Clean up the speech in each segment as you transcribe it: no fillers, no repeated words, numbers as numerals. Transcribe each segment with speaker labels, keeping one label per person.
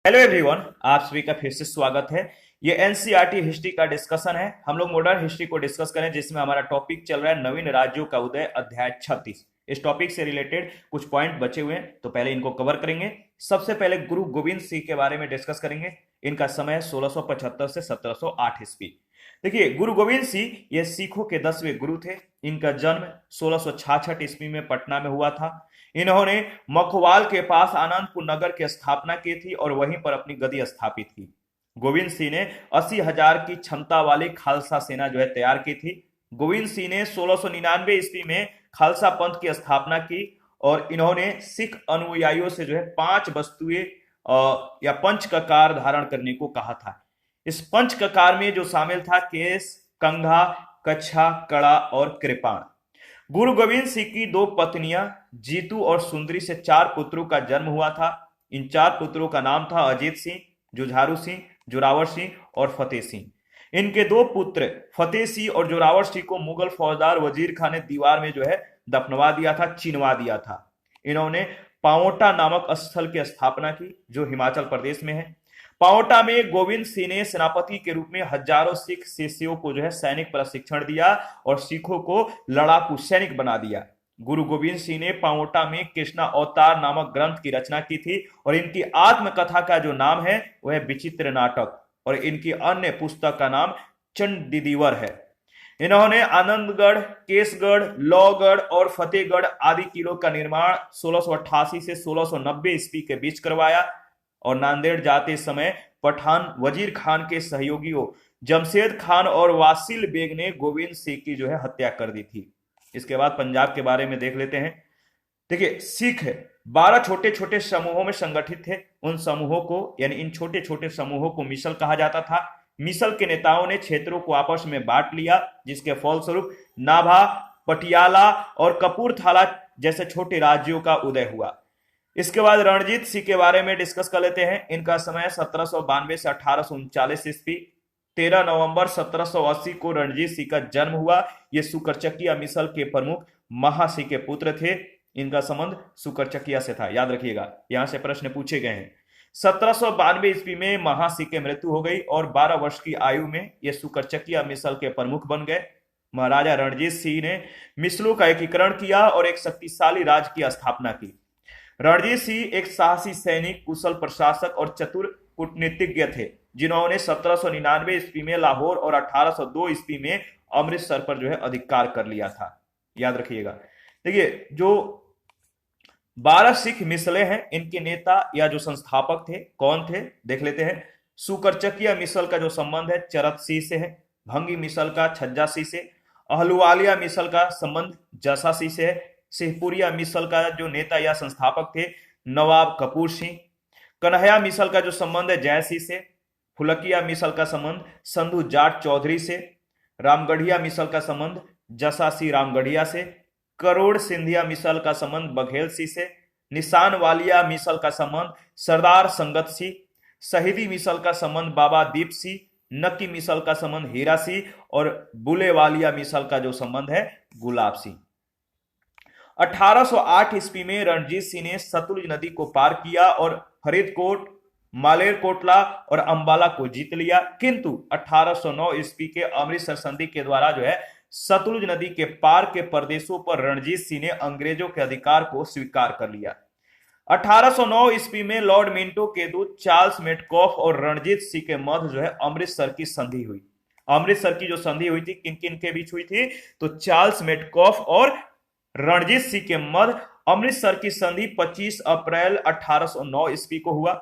Speaker 1: Hello everyone, आप सभी का फिर से स्वागत है। ये एनसीईआरटी हिस्ट्री का डिस्कशन है। हम लोग मॉडर्न हिस्ट्री को डिस्कस करें, जिसमें हमारा टॉपिक चल रहा है नवीन राज्यों का उदय, अध्याय 36। इस टॉपिक से रिलेटेड कुछ पॉइंट बचे हुए हैं, तो पहले इनको कवर करेंगे। सबसे पहले गुरु गोविंद सिंह के बारे में डिस्कस करेंगे। इनका समय है 1675 से 1708 ईस्वी। देखिए, गुरु गोविंद सिंह ये सिखों के 10वें गुरु थे। इनका जन्म 1666 ईस्वी में पटना में हुआ था। इन्होंने मखवाल के पास आनंदपुर नगर की स्थापना की थी और वहीं पर अपनी गद्दी स्थापित की। गोविंद सिंह ने 80,000 की क्षमता वाली खालसा सेना तैयार की थी। गोविंद सिंह ने 1699 ईस्वी में खालसा पंथ की स्थापना की और इन्होंने सिख अनुयायियों से 5 वस्तुएं या पंच ककार धारण करने को कहा था। इस पंच ककार में जो शामिल था केस, कंघा, कच्छा, कड़ा और कृपाण। गुरु गोविंद सिंह की 2 पत्नियां जीतू और सुंदरी से 4 पुत्रों का जन्म हुआ था। इन 4 पुत्रों का नाम था अजीत सिंह, जुझारू सिंह, जोरावर सिंह और फतेह सिंह। इनके 2 पुत्र फतेह सिंह और जोरावर सिंह को मुगल फौजदार वजीर खान ने दीवार में दफनवा दिया था, चिनवा दिया था। इन्होंने पाओटा नामक स्थल की स्थापना की, जो हिमाचल प्रदेश में है। पाओटा में गोविंद सिंह ने सेनापति के रूप में हजारों सिख शिष्यों को सैनिक प्रशिक्षण दिया और सिखों को लड़ाकू सैनिक बना दिया। गुरु गोविंद सिंह ने पाओटा में कृष्णा अवतार नामक ग्रंथ की रचना की थी और इनकी आत्मकथा का जो नाम है वह विचित्र नाटक, और इनकी अन्य पुस्तक का नाम चंडीदीवर है। इन्होंने आनंदगढ़, केसगढ़, लौगढ़ और फतेहगढ़ आदि किलों का निर्माण 1688 से 1690 ईस्वी के बीच करवाया और नांदेड़ जाते समय पठान वजीर खान के सहयोगियों जमशेद खान और वासिल बेग ने गोविंद सिंह की हत्या कर दी थी। इसके बाद पंजाब के बारे में देख लेते हैं। देखिए, सिख 12 छोटे छोटे समूहों में संगठित थे। उन समूहों को यानी इन छोटे छोटे समूहों को मिसल कहा जाता था। मिसल के नेताओं ने क्षेत्रों को आपस में बांट लिया, जिसके फलस्वरूप नाभा, पटियाला और कपूरथला जैसे छोटे राज्यों का उदय हुआ। इसके बाद रणजीत सिंह के बारे में डिस्कस कर लेते हैं। इनका समय 1792 से 1839 ईस्वी। 13 नवंबर 1780 को रणजीत सिंह का जन्म हुआ। ये सुकरचकिया मिसल के प्रमुख महासिंह के पुत्र थे। इनका संबंध सुकरचकिया से था, याद रखिएगा, यहां से प्रश्न पूछे गए हैं। 1792 ईस्वी में महासिंह की मृत्यु हो गई और 12 वर्ष की आयु में ये सुकरचकिया मिसल के प्रमुख बन गए। महाराजा रणजीत सिंह ने मिसलों का एकीकरण किया और एक शक्तिशाली राज्य की स्थापना की। रणजीत सिंह एक साहसी सैनिक, कुशल प्रशासक और चतुर कूटनीतिज्ञ थे, जिन्होंने 1799 ईस्वी में लाहौर और 1802 ईस्वी में अमृतसर पर अधिकार कर लिया था, याद रखिएगा। देखिए, जो 12 सिख मिसलें हैं, इनके नेता या जो संस्थापक थे कौन थे, देख लेते हैं। सुकरचकिया मिसल का जो संबंध है चरत सिंह से है। भंगी मिसल का छज्जा सिंह से। अहलुवालिया मिसल का संबंध जसा सिंह से है। सिंहपुरिया मिसल का जो नेता या संस्थापक थे नवाब कपूर सिंह। कन्हैया मिसल का जो संबंध है जय सिंह से। फुलकिया मिसल का संबंध संधु जाट चौधरी से। रामगढ़िया मिसल का संबंध जसा सिंह रामगढ़िया से। करोड़ सिंधिया मिसल का संबंध बघेल सिंह से। निशान वालिया मिसल का संबंध सरदार संगत सिंह। शहीदी मिसल का संबंध बाबा दीप सिंह। नक्की मिसल का संबंध हीरा सिंह और बुले वालिया मिसल का जो संबंध है गुलाब सिंह। 1808 ईस्वी में रणजीत सिंह ने सतलुज नदी को पार किया और फरीदकोट, मालेरकोटला और अंबाला को जीत लिया, किंतु 1809 ईस्वी के अमृतसर संधि के द्वारा सतलुज नदी के पार के प्रदेशों पर रणजीत सिंह ने अंग्रेजों के अधिकार को स्वीकार कर लिया। 1809 ईस्वी में लॉर्ड मिंटो के दूत चार्ल्स मेटकॉफ और रणजीत सिंह के मध्य अमृतसर की संधि हुई। अमृतसर की जो संधि हुई थी किन किन के बीच हुई थी, तो चार्ल्स मेटकॉफ और रणजीत सिंह के मध्य अमृतसर की संधि 25 अप्रैल 1809 ईस्वी को हुआ।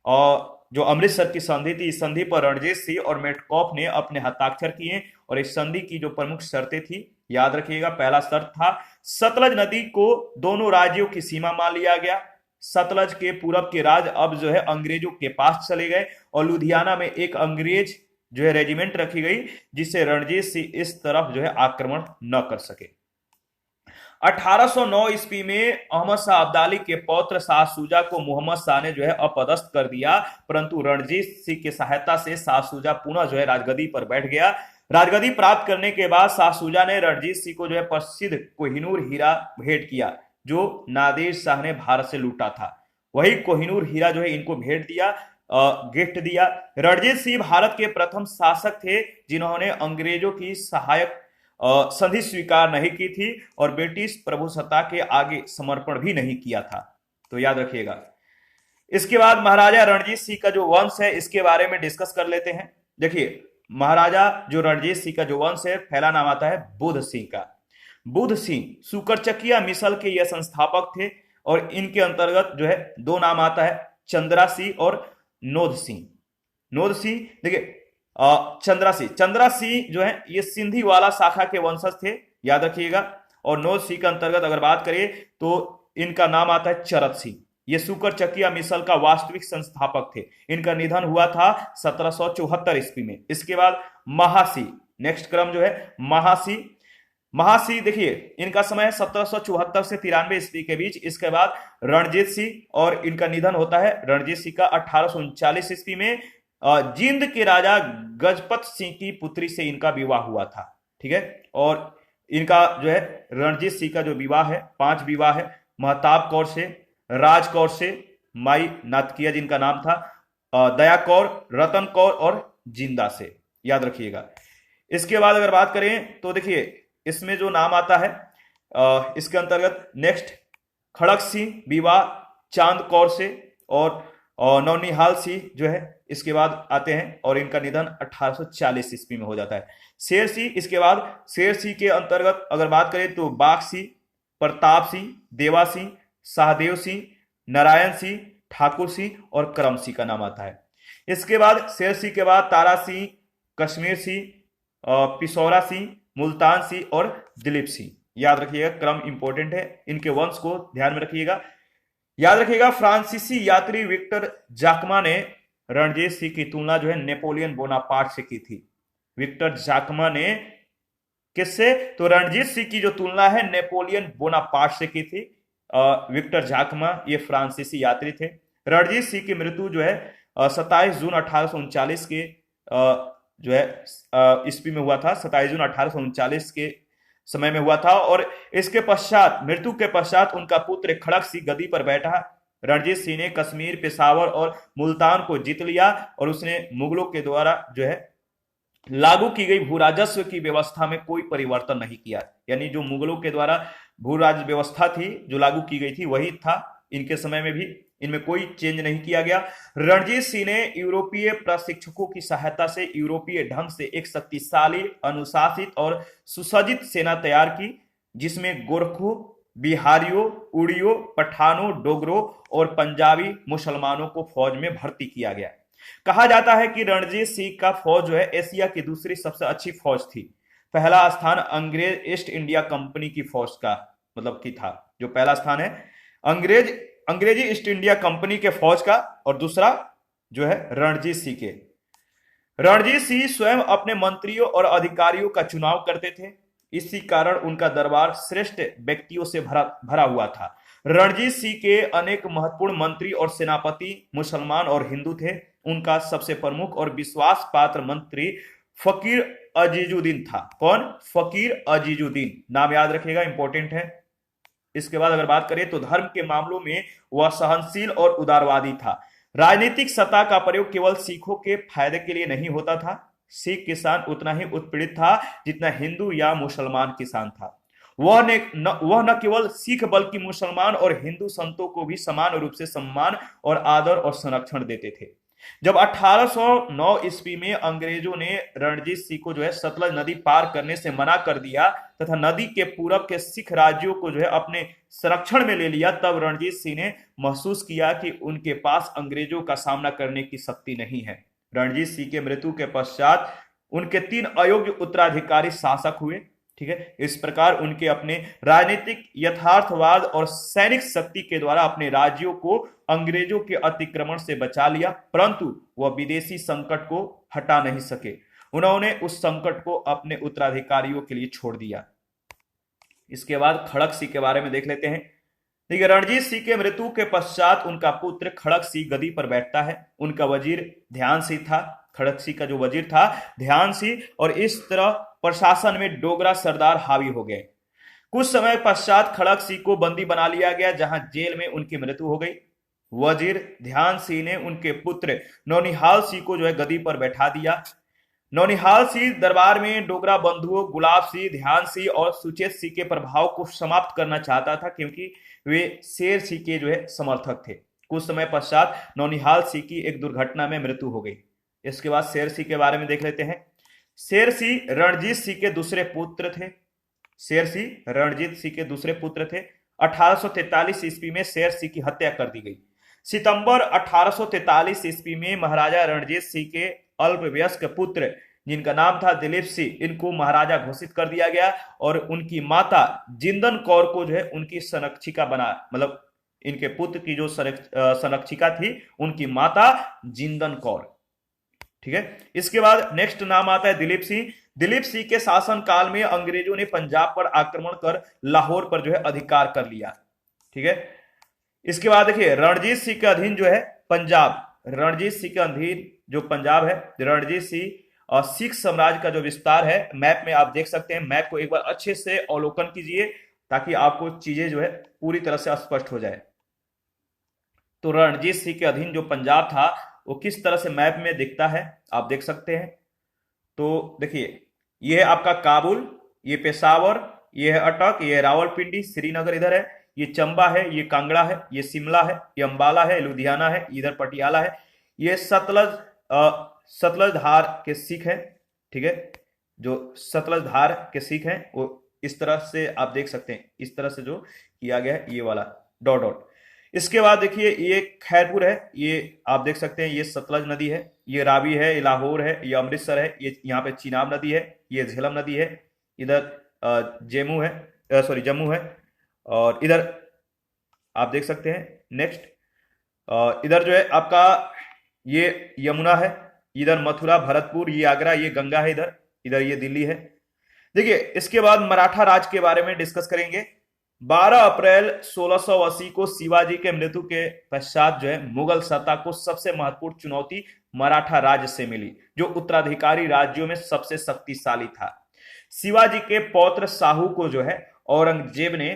Speaker 1: और जो अमृतसर की संधि थी, इस संधि पर रणजीत सिंह और मेटकॉफ ने अपने हस्ताक्षर किए और इस संधि की जो प्रमुख शर्तें थी, याद रखिएगा। पहला शर्त था सतलज नदी को दोनों राज्यों की सीमा मान लिया गया। सतलज के पूरब के राज्य अब अंग्रेजों के पास चले गए और लुधियाना में एक अंग्रेज रेजिमेंट रखी गई, जिससे रणजीत सिंह इस तरफ आक्रमण न कर सके। 1809 ईस्वी में अहमद शाह अब्दाली के पौत्र शाह शुजा को मोहम्मद शाह ने अपदस्थ कर दिया, परंतु रणजीत सिंह की सहायता से शाह शुजा पुनः राजगद्दी पर बैठ गया। राजगद्दी प्राप्त करने के बाद शाह शुजा ने रणजीत सिंह को प्रसिद्ध कोहिनूर हीरा भेंट किया, जो नादिर शाह ने भारत से लूटा था। वही कोहिनूर हीरा जो है इनको भेंट दिया, गिफ्ट दिया। रणजीत सिंह भारत के प्रथम शासक थे जिन्होंने अंग्रेजों की सहायक संधि स्वीकार नहीं की थी और ब्रिटिश प्रभुसत्ता के आगे समर्पण भी नहीं किया था, तो याद रखिएगा। इसके बाद महाराजा रणजीत सिंह का जो वंश है इसके बारे में डिस्कस कर लेते हैं। देखिए, महाराजा जो रणजीत सिंह का जो वंश है, पहला नाम आता है बुध सिंह का। बुध सिंह सुकरचकिया मिसल के यह संस्थापक थे और इनके अंतर्गत जो है दो नाम आता है, चंद्रा सिंह और नोध सिंह। नोध सिंह, देखिए चंद्रा सिंह जो है ये सिंधी वाला शाखा के वंशज थे, याद रखिएगा। और नोध सिंह के अंतर्गत अगर बात करें तो इनका नाम आता है चरत सिंह। ये सुकरचकिया मिसल का वास्तविक संस्थापक थे। इनका निधन हुआ था 1774 ईस्वी में। इसके बाद महासी, नेक्स्ट क्रम जो है महासी देखिए इनका समय है 1774 से 93 ईस्वी के बीच। इसके बाद रणजीत सिंह और इनका निधन होता है रणजीत सिंह का 1839 ईस्वी में। जींद के राजा गजपत सिंह की पुत्री से इनका विवाह हुआ था, ठीक है। और इनका जो है रणजीत सिंह का जो विवाह है, 5 विवाह है, महताब कौर से, राज कौर से, माई नातकिया जिनका नाम था, दया कौर, रतन कौर और जिंदा से, याद रखिएगा। इसके बाद अगर बात करें तो देखिए इसमें जो नाम आता है इसके अंतर्गत नेक्स्ट खड़क सिंह विवाह चांद कौर से और नौनिहाल सिंह जो है इसके बाद आते हैं और इनका निधन 1840 ईस्वी में हो जाता है। शेर सिंह, इसके बाद शेर सिंह के अंतर्गत अगर बात करें तो बाघ सिंह, प्रताप सिंह, देवा सिंह, सहदेव सिंह, नारायण सिंह, ठाकुर सिंह और करम सिंह का नाम आता है। इसके बाद शेर सिंह के बाद तारा सिंह, कश्मीर सिंह, पिसौरा सिंह, मुल्तान सिंह और दिलीप सिंह, याद रखिएगा, क्रम इंपॉर्टेंट है, इनके वंश को ध्यान में रखिएगा। याद रखिएगा फ्रांसीसी यात्री विक्टर जाकमा ने रणजीत सिंह की तुलना जो है नेपोलियन बोनापार्ट से की थी। विक्टर जाकमा ने किससे? तो रणजीत सिंह की जो तुलना है नेपोलियन बोनापार्ट से की थी। विक्टर जाकमा ये फ्रांसीसी यात्री थे। रणजीत सिंह की मृत्यु जो है 27 जून 1839 के जो है ईस्वी में हुआ था। 27 जून 1839 के समय में हुआ था और इसके पश्चात, मृत्यु के पश्चात उनका पुत्र खड़क सिंह गद्दी पर बैठा। रणजीत सिंह ने कश्मीर, पेशावर और मुल्तान को जीत लिया और उसने मुगलों के द्वारा जो है लागू की गई भू राजस्व की व्यवस्था में कोई परिवर्तन नहीं किया। यानी जो मुगलों के द्वारा भू राजस्व व्यवस्था थी जो लागू की गई थी वही था इनके समय में भी, इनमें कोई चेंज नहीं किया गया। रणजीत सिंह ने यूरोपीय प्रशिक्षकों की सहायता से यूरोपीय ढंग से एक शक्तिशाली, अनुशासित और सुसज्जित सेना तैयार की जिसमें गोरखों, बिहारियों, उड़ियों, पठानों, डोगरों और पंजाबी मुसलमानों को फौज में भर्ती किया गया। कहा जाता है कि रणजीत सिंह का फौज जो है एशिया की दूसरी सबसे अच्छी फौज थी। पहला स्थान अंग्रेज ईस्ट इंडिया कंपनी की फौज का मतलब की था। जो पहला स्थान है अंग्रेजी ईस्ट इंडिया कंपनी के फौज का और दूसरा जो है रणजीत सिंह के। रणजीत सिंह स्वयं अपने मंत्रियों और अधिकारियों का चुनाव करते थे। इसी कारण उनका दरबार श्रेष्ठ व्यक्तियों से भरा हुआ था। रणजीत सिंह के अनेक महत्वपूर्ण मंत्री और सेनापति मुसलमान और हिंदू थे। उनका सबसे प्रमुख और विश्वास पात्र मंत्री फकीर अजीजुद्दीन था। कौन? फकीर अजीजुद्दीन, नाम याद रखिएगा, इंपॉर्टेंट है। इसके बाद अगर बात करें तो धर्म के मामलों में वह सहनशील और उदारवादी था। राजनीतिक सत्ता का प्रयोग केवल सिखों के फायदे के लिए नहीं होता था। सिख किसान उतना ही उत्पीड़ित था जितना हिंदू या मुसलमान किसान था। वह न केवल सिख बल्कि मुसलमान और हिंदू संतों को भी समान रूप से सम्मान और आदर और संरक्षण देते थे। जब 1809 ईस्वी में अंग्रेजों ने रणजीत सिंह को जो है सतलज नदी पार करने से मना कर दिया तथा नदी के पूरब के सिख राज्यों को जो है अपने संरक्षण में ले लिया, तब रणजीत सिंह ने महसूस किया कि उनके पास अंग्रेजों का सामना करने की शक्ति नहीं है। रणजीत सिंह के मृत्यु के पश्चात उनके 3 अयोग्य उत्तराधिकारी शासक हुए। ठीक है, इस प्रकार उनके अपने राजनीतिक यथार्थवाद और सैनिक शक्ति के द्वारा अपने राज्यों को अंग्रेजों के अतिक्रमण से बचा लिया, परंतु वह विदेशी संकट को हटा नहीं सके। उन्होंने उस संकट को अपने उत्तराधिकारियों के लिए छोड़ दिया। इसके बाद खड़क सिंह के बारे में देख लेते हैं। देखिए, रणजीत सिंह के मृत्यु के पश्चात उनका पुत्र खड़क सिंह गद्दी पर बैठता है। उनका वजीर ध्यान सिंह था। खड़क सिंह का जो वजीर था ध्यान सिंह, और इस तरह प्रशासन में डोगरा सरदार हावी हो गए। कुछ समय पश्चात खड़क सिंह को बंदी बना लिया गया, जहां जेल में उनकी मृत्यु हो गई। वजीर ध्यान सिंह ने उनके पुत्र नौनिहाल सिंह को जो है गद्दी पर बैठा दिया। नौनिहाल सिंह दरबार में डोगरा बंधुओं गुलाब सिंह, ध्यान सिंह और सुचेत सिंह के प्रभाव को समाप्त करना चाहता था, क्योंकि वे शेर सिंह के जो है समर्थक थे। कुछ समय पश्चात नौनिहाल सिंह की एक दुर्घटना में मृत्यु हो गई। इसके बाद शेर सिंह के बारे में देख लेते हैं। शेर सिंह रणजीत सिंह के दूसरे पुत्र थे। शेर सिंह रणजीत सिंह के दूसरे पुत्र थे। 1843 ईस्वी में शेर सिंह की हत्या कर दी गई। सितंबर 1843 ईस्वी में महाराजा रणजीत सिंह के अल्पवयस्क पुत्र, जिनका नाम था दिलीप सिंह, इनको महाराजा घोषित कर दिया गया और उनकी माता जिंदन कौर को जो है उनकी संरक्षिका बना, मतलब इनके पुत्र की जो संरक्षिका थी उनकी माता जिंदन कौर। ठीक है। इसके बाद नेक्स्ट नाम आता है दिलीप सिंह। दिलीप सिंह के शासन काल में अंग्रेजों ने पंजाब पर आक्रमण कर लाहौर पर जो है अधिकार कर लिया। ठीक है। इसके बाद देखिए रणजीत सिंह के अधीन जो है पंजाब, रणजीत सिंह के अधीन जो पंजाब है, रणजीत सिंह और सिख साम्राज्य का जो विस्तार है मैप में आप देख सकते हैं। मैप को एक बार अच्छे से अवलोकन कीजिए ताकि आपको चीजें जो है पूरी तरह से स्पष्ट हो जाए। तो रणजीत सिंह के अधीन जो पंजाब था वो किस तरह से मैप में दिखता है आप देख सकते हैं। तो देखिए ये है आपका काबुल, ये पेशावर, ये है अटक, ये है रावलपिंडी, श्रीनगर इधर है, ये चंबा है, ये कांगड़ा है, ये शिमला है, ये अंबाला है, लुधियाना है, इधर पटियाला है, ये सतलज धार के सिख है। ठीक है। जो सतलज धार के सिख हैं वो इस तरह से आप देख सकते हैं, इस तरह से जो किया गया है ये वाला डॉट डॉट। इसके बाद देखिए ये खैरपुर है, ये आप देख सकते हैं, ये सतलज नदी है, ये रावी है, ये लाहौर है, ये अमृतसर है, ये यहाँ पे चिनाब नदी है, ये झेलम नदी है, इधर जम्मू है और इधर आप देख सकते हैं। नेक्स्ट इधर जो है आपका ये यमुना है, इधर मथुरा, भरतपुर, ये आगरा, ये गंगा है, इधर इधर ये दिल्ली है। देखिए इसके बाद मराठा राज के बारे में डिस्कस करेंगे। 12 अप्रैल 1680 को शिवाजी के मृत्यु के पश्चात जो है मुगल सत्ता को सबसे महत्वपूर्ण चुनौती मराठा राज्य से मिली, जो उत्तराधिकारी राज्यों में सबसे शक्तिशाली था। शिवाजी के पौत्र शाहू को जो है औरंगजेब ने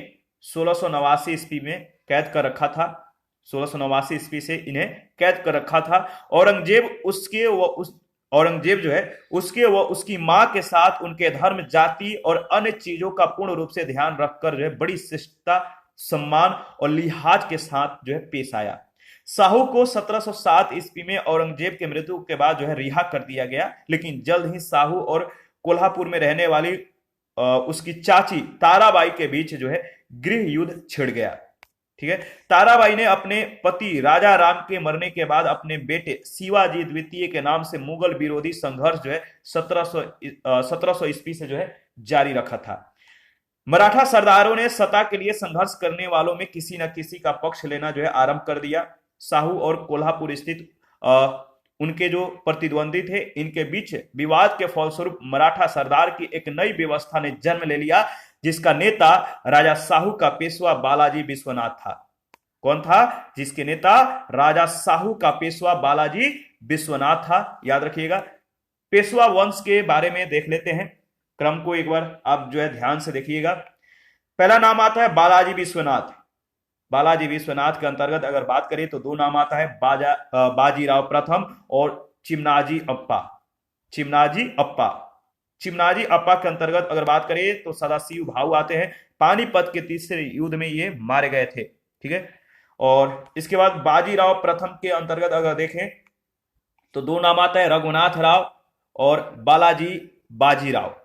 Speaker 1: 1689 ईस्वी में कैद कर रखा था। 1689 ईस्वी से इन्हें कैद कर रखा था। औरंगजेब जो है उसके व उसकी मां के साथ उनके धर्म, जाति और अन्य चीजों का पूर्ण रूप से ध्यान रखकर जो है बड़ी शिष्टता, सम्मान और लिहाज के साथ जो है पेश आया। शाहू को 1707 ईस्वी में औरंगजेब के मृत्यु के बाद जो है रिहा कर दिया गया, लेकिन जल्द ही शाहू और कोल्हापुर में रहने वाली उसकी चाची ताराबाई के बीच जो है गृह युद्ध छिड़ गया। ठीक है। ताराबाई ने अपने पति राजा राम के मरने के बाद अपने बेटे शिवाजी द्वितीय के नाम से मुगल विरोधी संघर्ष जो है 1700 ईस्वी से जो है जारी रखा था। मराठा सरदारों ने सत्ता के लिए संघर्ष करने वालों में किसी न किसी का पक्ष लेना जो है आरंभ कर दिया। शाहू और कोल्हापुर स्थित उनके जो प्रतिद्वंदी थे, इनके बीच विवाद के फलस्वरूप मराठा सरदार की एक नई व्यवस्था ने जन्म ले लिया, जिसका नेता राजा शाहू का पेशवा बालाजी विश्वनाथ था। कौन था? जिसके नेता राजा शाहू का पेशवा बालाजी विश्वनाथ था। याद रखिएगा। पेशवा वंश के बारे में देख लेते हैं, क्रम को एक बार आप जो है ध्यान से देखिएगा। पहला नाम आता है बालाजी विश्वनाथ। बालाजी विश्वनाथ के अंतर्गत अगर बात करें तो दो नाम आता है, बाजीराव प्रथम और चिमनाजी अप्पा। चिमनाजी अप्पा के अंतर्गत अगर बात करें तो सदाशिव भाऊ आते हैं। पानीपत के तीसरे युद्ध में ये मारे गए थे। ठीक है। और इसके बाद बाजीराव प्रथम के अंतर्गत अगर देखें तो दो नाम आता है, रघुनाथ राव और बालाजी बाजीराव।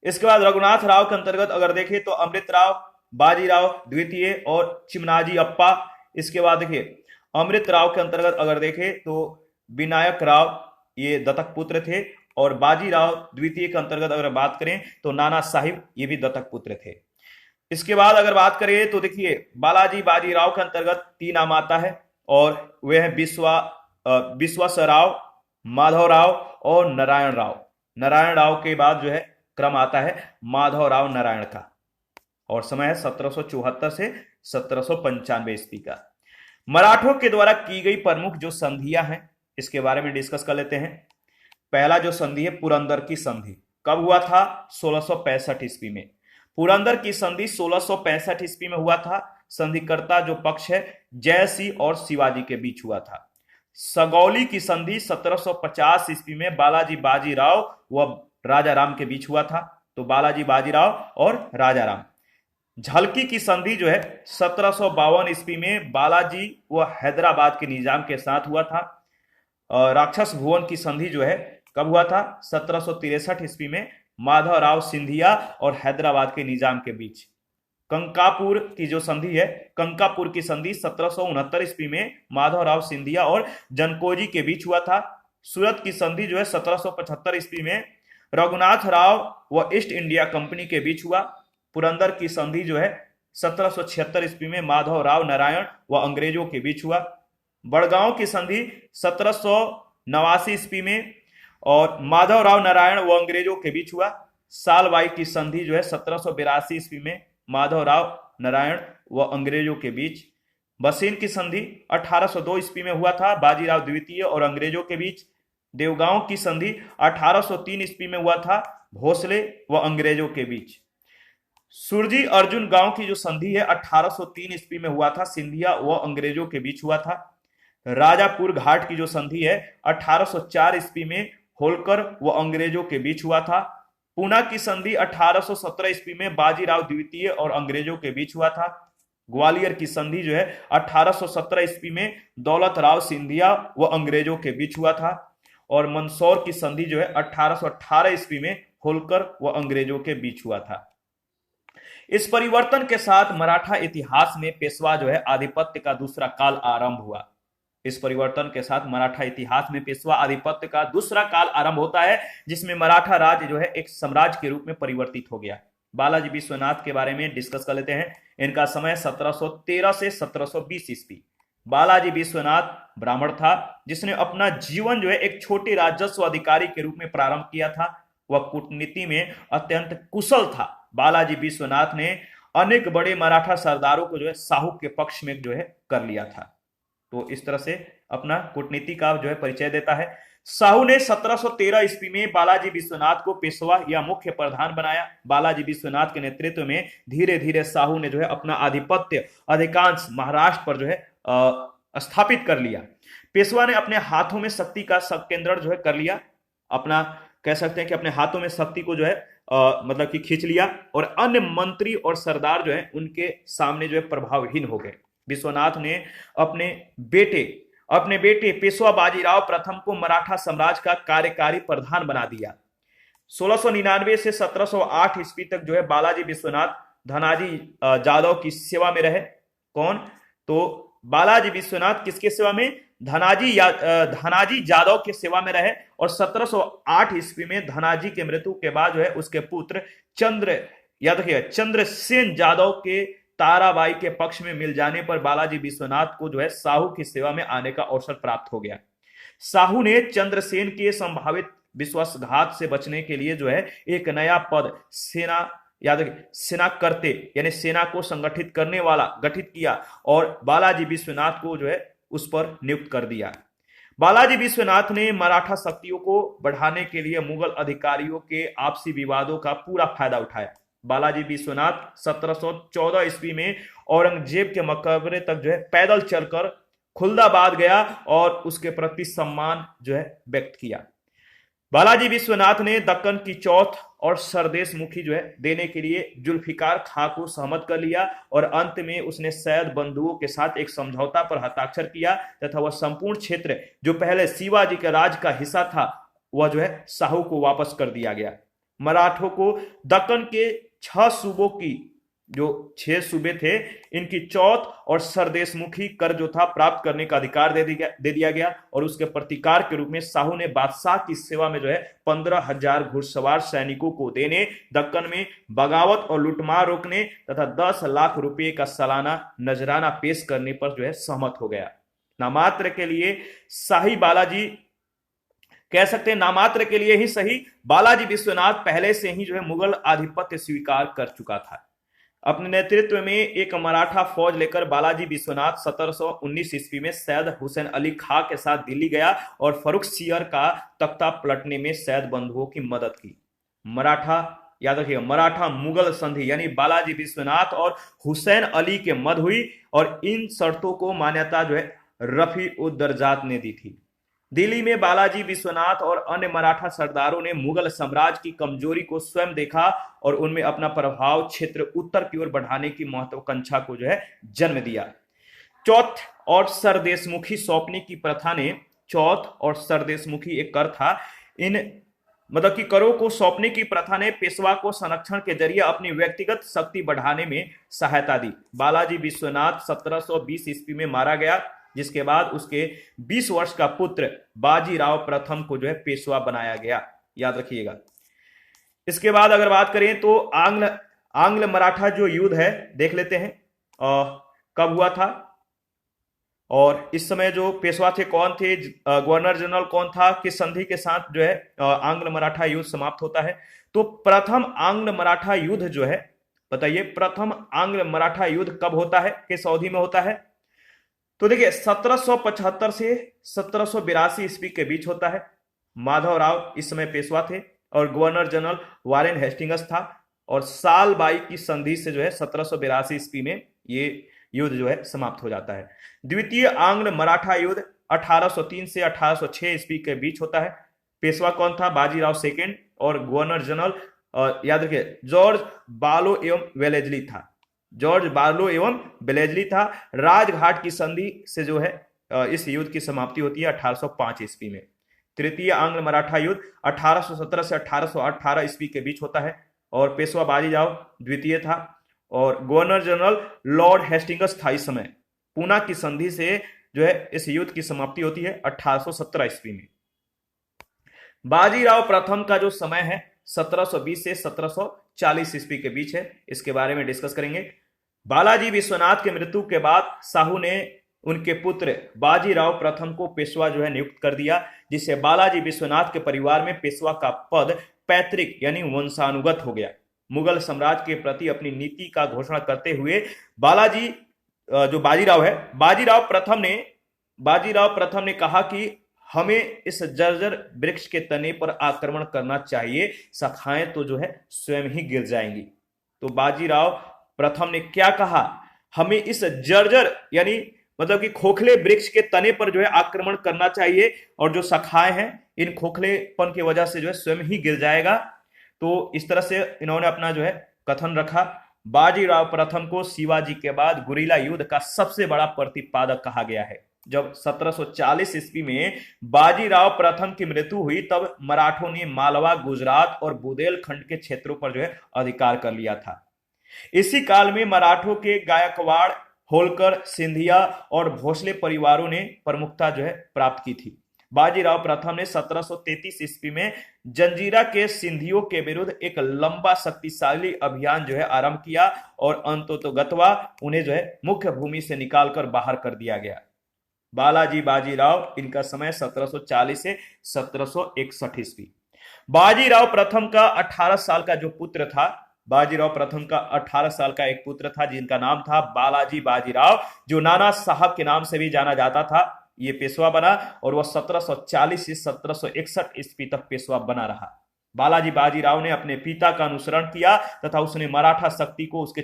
Speaker 1: इसके बाद रघुनाथ राव के अंतर्गत अगर देखें तो अमृत राव, बाजीराव द्वितीय और चिमनाजी अप्पा। इसके बाद देखिए अमृत राव के अंतर्गत अगर देखें तो विनायक राव, ये दत्तक पुत्र थे। और बाजीराव द्वितीय के अंतर्गत अगर बात करें तो नाना साहिब, ये भी दत्तक पुत्र थे। इसके बाद अगर बात करें तो देखिए बालाजी बाजीराव के अंतर्गत तीन नाम आता है और वे हैं विश्वासराव, माधवराव और नारायण राव। नारायण राव के बाद जो है क्रम आता है माधवराव नारायण का, और समय है 1774 से 1795 ईस्वी का। मराठों के द्वारा की गई प्रमुख जो संधियां हैं इसके बारे में डिस्कस कर लेते हैं। पहला जो संधि है पुरंदर की संधि, कब हुआ था? 1665 ईस्वी में। पुरंदर की संधि 1665 ईस्वी में हुआ था। संधिकर्ता जो पक्ष है जयसिंह और शिवाजी के बीच हुआ था। सगौली की संधि 1750 ईस्वी में बालाजी बाजीराव व राजा राम के बीच हुआ था। तो बालाजी बाजीराव और राजा राम। झलकी की संधि जो है 1752 ईस्वी में बालाजी व हैदराबाद के निजाम के साथ हुआ था। राक्षस भुवन की संधि जो है कब हुआ था? 1763 ईस्वी में माधवराव सिंधिया और हैदराबाद के निजाम के बीच। कंकापुर की जो संधि है, कंकापुर की संधि 1769 ईस्वी में माधवराव सिंधिया और जनकोजी के बीच हुआ था। सूरत की संधि जो है 1775 ईस्वी में रघुनाथ राव व ईस्ट इंडिया कंपनी के बीच हुआ। पुरंदर की संधि जो है 1776 ईस्वी में माधवराव नारायण व अंग्रेजों के बीच हुआ। बड़गांव की संधि 1789 ईस्वी में और माधवराव नारायण व अंग्रेजों के बीच हुआ। सालबाई की संधि जो है 1782 ईस्वी में माधवराव नारायण व अंग्रेजों के बीच। बसीन की संधि 1802 ईस्वी में हुआ था बाजीराव द्वितीय और अंग्रेजों के बीच। देवगांव की संधि 1803 ईस्वी में हुआ था भोसले व अंग्रेजों के बीच। सुरजी अर्जुन गांव की जो संधि है 1803 ईस्वी में हुआ था सिंधिया व अंग्रेजों के बीच हुआ था। राजापुर घाट की जो संधि है 1804 ईस्वी में होलकर व अंग्रेजों के बीच हुआ था। पूना की संधि 1817 ईस्वी में बाजीराव द्वितीय और अंग्रेजों के बीच हुआ था। ग्वालियर की संधि जो है 1817 ईस्वी में दौलत राव सिंधिया व अंग्रेजों के बीच हुआ था। और मंदसौर की संधि जो है 1818 ईस्वी में होलकर व अंग्रेजों के बीच हुआ था। इस परिवर्तन के साथ मराठा इतिहास में पेशवा जो है आधिपत्य का दूसरा काल आरंभ हुआ। इस परिवर्तन के साथ मराठा इतिहास में पेशवा आधिपत्य का दूसरा काल आरंभ होता है, जिसमें मराठा राज्य जो है एक साम्राज्य के रूप में परिवर्तित हो गया। बालाजी विश्वनाथ के बारे में डिस्कस कर लेते हैं। इनका समय 1713 से 1720 ईस्वी। बालाजी विश्वनाथ ब्राह्मण था, जिसने अपना जीवन जो है एक छोटे राजस्व अधिकारी के रूप में प्रारंभ किया था। वह कूटनीति में अत्यंत कुशल था। बालाजी विश्वनाथ ने अनेक बड़े मराठा सरदारों को जो है साहू के पक्ष में जो है कर लिया था। तो इस तरह से अपना कूटनीति का जो है परिचय देता है। साहू ने 1713 ईस्वी में बालाजी विश्वनाथ को पेशवा या मुख्य प्रधान बनाया। बालाजी विश्वनाथ के नेतृत्व में धीरे धीरे साहू ने जो है अपना आधिपत्य अधिकांश महाराष्ट्र पर जो है स्थापित कर लिया। पेशवा ने अपने हाथों में शक्ति का संकेंद्रण जो है कर लिया। अपना कह सकते हैं कि अपने हाथों में शक्ति को जो है मतलब कि खींच लिया और अन्य मंत्री और सरदार जो है उनके सामने जो है प्रभावहीन हो गए। विश्वनाथ ने अपने बेटे पेशवा बाजीराव प्रथम को मराठा साम्राज्य का कार्यकारी प्रधान बना दिया। 1699 से 1708 ईस्वी तक जो है बालाजी विश्वनाथ धनाजी जादव की सेवा में रहे। कौन? तो बालाजी विश्वनाथ किसके सेवा में? धनाजी जादव के सेवा में रहे। और 1708 ईस्वी में धनाजी के मृत्यु के बाद जो है उसके पुत्र चंद्रसेन जादव के ताराबाई के पक्ष में मिल जाने पर बालाजी विश्वनाथ को जो है साहू की सेवा में आने का अवसर प्राप्त हो गया। साहू ने चंद्रसेन के संभावित विश्वासघात से बचने के लिए जो है एक नया पद सेना करते यानी सेना को संगठित करने वाला गठित किया और बालाजी विश्वनाथ को जो है उस पर नियुक्त कर दिया। बालाजी विश्वनाथ ने मराठा शक्तियों को बढ़ाने के लिए मुगल अधिकारियों के आपसी विवादों का पूरा फायदा उठाया। बालाजी विश्वनाथ 1714 ईस्वी में औरंगजेब के मकबरे तक जो है पैदल चलकर खुलदाबाद गया और उसके प्रति सम्मान जो है व्यक्त किया। बालाजी विश्वनाथ ने दक्कन की चौथ और सरदेश मुखी जो है देने के लिए जुल्फिकार खां को सहमत कर लिया और अंत में उसने सैयद बंधुओं के साथ एक समझौता पर हस्ताक्षर किया तथा वह संपूर्ण क्षेत्र जो पहले शिवाजी के राज का हिस्सा था वह जो है साहू को वापस कर दिया गया। मराठों को दक्कन के 6 सूबों की जो 6 सूबे थे इनकी चौथ और सरदेशमुखी कर जो था प्राप्त करने का अधिकार दे दिया गया और उसके प्रतिकार के रूप में साहू ने बादशाह की सेवा में जो है 15,000 घुड़सवार सैनिकों को देने, दक्कन में बगावत और लूटमार रोकने तथा 10 लाख रुपए का सालाना नजराना पेश करने पर जो है सहमत हो गया। नामात्र के लिए शाही बालाजी कह सकते हैं, नामात्र के लिए ही सही बालाजी विश्वनाथ पहले से ही जो है मुगल आधिपत्य स्वीकार कर चुका था। अपने नेतृत्व में एक मराठा फौज लेकर बालाजी विश्वनाथ 1719 ईस्वी में सैयद हुसैन अली खां के साथ दिल्ली गया और फर्रुखसियर का तख्ता पलटने में सैयद बंधुओं की मदद की। मराठा याद रखिएगा, मराठा मुगल संधि यानी बालाजी विश्वनाथ और हुसैन अली के मध्य हुई, और इन शर्तों को मान्यता जो है रफी उद दरजात ने दी थी। दिल्ली में बालाजी विश्वनाथ और अन्य मराठा सरदारों ने मुगल साम्राज्य की कमजोरी को स्वयं देखा और उनमें अपना प्रभाव क्षेत्र उत्तर की ओर बढ़ाने की महत्वाकांक्षा को जो है जन्म दिया। चौथ और सरदेशमुखी सौंपने की प्रथा ने, चौथ और सरदेशमुखी एक कर था, इन मतलब कि करों को सौंपने की प्रथा ने पेशवा को संरक्षण के जरिए अपनी व्यक्तिगत शक्ति बढ़ाने में सहायता दी। बालाजी विश्वनाथ 1720 ईस्वी में मारा गया, जिसके बाद उसके 20 वर्ष का पुत्र बाजीराव प्रथम को जो है पेशवा बनाया गया, याद रखिएगा। इसके बाद अगर बात करें तो आंग्ल मराठा जो युद्ध है देख लेते हैं कब हुआ था, और इस समय जो पेशवा थे कौन थे, गवर्नर जनरल कौन था, किस संधि के साथ जो है आंग्ल मराठा युद्ध समाप्त होता है। तो प्रथम आंग्ल मराठा युद्ध जो है, बताइए प्रथम आंग्ल मराठा युद्ध कब होता है, किस अवधि में होता है। तो देखिए 1775 से 1782 ईस्वी के बीच होता है। माधवराव इस समय पेशवा थे और गवर्नर जनरल वारेन हेस्टिंग्स था, और साल बाई की संधि से जो है 1782 ईस्वी में ये युद्ध जो है समाप्त हो जाता है। द्वितीय आंग्ल मराठा युद्ध 1803 से 1806 ईस्वी के बीच होता है। पेशवा कौन था, बाजीराव सेकेंड, और गवर्नर जनरल याद रखिए जॉर्ज बालो एवं वेलेजली था, जॉर्ज बार्लो एवं बेलेजली था। राजघाट की संधि से जो है इस युद्ध की समाप्ति होती है 1805 ईस्वी में। तृतीय आंग्ल मराठा युद्ध 1817 से 1818 ईस्वी के बीच होता है, और पेशवा बाजीराव द्वितीय था, और गवर्नर जनरल लॉर्ड हेस्टिंग्स था इस समय। पूना की संधि से जो है इस युद्ध की समाप्ति होती है 1817 ईस्वी में। बाजीराव प्रथम का जो समय है 1720 से 1740 ईस्वी के बीच है, इसके बारे में डिस्कस करेंगे। बालाजी विश्वनाथ के मृत्यु के बाद शाहू ने उनके पुत्र बाजीराव प्रथम को पेशवा जो है नियुक्त कर दिया, जिससे बालाजी विश्वनाथ के परिवार में पेशवा का पद पैतृक यानी वंशानुगत हो गया। मुगल साम्राज्य के प्रति अपनी नीति का घोषणा करते हुए बालाजी जो बाजीराव है, बाजीराव प्रथम ने कहा कि हमें इस जर्जर वृक्ष के तने पर आक्रमण करना चाहिए, शाखाएं तो जो है स्वयं ही गिर जाएंगी। तो बाजीराव प्रथम ने क्या कहा, हमें इस जर्जर यानी मतलब कि खोखले वृक्ष के तने पर जो है आक्रमण करना चाहिए, और जो शाखाएं हैं इन खोखलेपन की वजह से जो है स्वयं ही गिर जाएगा। तो इस तरह से इन्होंने अपना जो है कथन रखा। बाजीराव प्रथम को शिवाजी के बाद गुरिल्ला युद्ध का सबसे बड़ा प्रतिपादक कहा गया है। जब 1740 ईस्वी में बाजीराव प्रथम की मृत्यु हुई, तब मराठों ने मालवा, गुजरात और बुंदेलखंड के क्षेत्रों पर जो है अधिकार कर लिया था। इसी काल में मराठों के गायकवाड़, होलकर, सिंधिया और भोसले परिवारों ने प्रमुखता जो है प्राप्त की थी। बाजीराव प्रथम ने 1733 ईस्वी में जंजीरा के सिंधियों के विरुद्ध एक लंबा शक्तिशाली अभियान जो है आरंभ किया, और अंततोगत्वा उन्हें जो है मुख्य भूमि से निकालकर बाहर कर दिया गया। बालाजी बाजीराव, इनका समय 1740 से 1761 ईस्वी। बाजीराव प्रथम का 18 साल का जो पुत्र था, बाजीराव प्रथम का 18 साल का एक पुत्र था जिनका नाम था बालाजी बाजीराव, जो नाना साहब के नाम से भी जाना जाता था। ये पेशवा बना और वह 1740 से 1761 ईस्वी तक पेशवा बना रहा। बालाजी बाजीराव ने अपने पिता का अनुसरण किया तथा उसने मराठा शक्ति को उसके